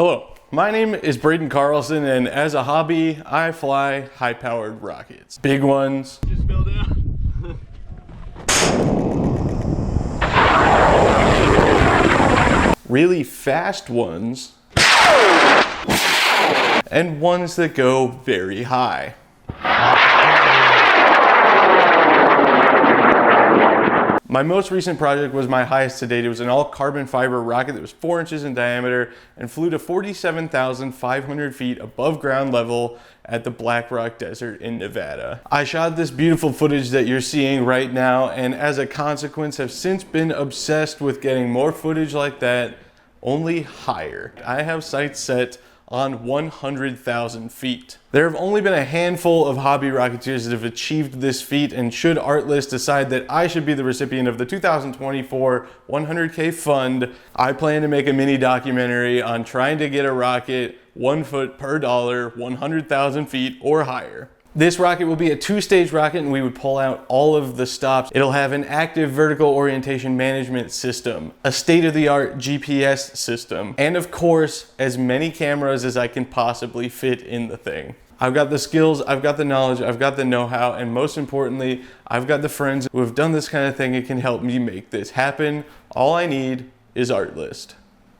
Hello, my name is Braden Carlson, and as a hobby, I fly high-powered rockets. Big ones. Just fell down. Really fast ones. And ones that go very high. My most recent project was my highest to date. It was an all carbon fiber rocket that was 4 inches in diameter and flew to 47,500 feet above ground level at the Black Rock Desert in Nevada. I shot this beautiful footage that you're seeing right now, and as a consequence have since been obsessed with getting more footage like that, only higher. I have sights set on 100,000 feet. There have only been a handful of hobby rocketeers that have achieved this feat, and should Artlist decide that I should be the recipient of the 2024 100K fund, I plan to make a mini documentary on trying to get a rocket 1 foot per dollar, 100,000 feet or higher. This rocket will be a 2-stage rocket, and we would pull out all of the stops. It'll have an active vertical orientation management system, a state-of-the-art GPS system, and of course, as many cameras as I can possibly fit in the thing. I've got the skills, I've got the knowledge, I've got the know-how, and most importantly, I've got the friends who have done this kind of thing and can help me make this happen. All I need is Artlist.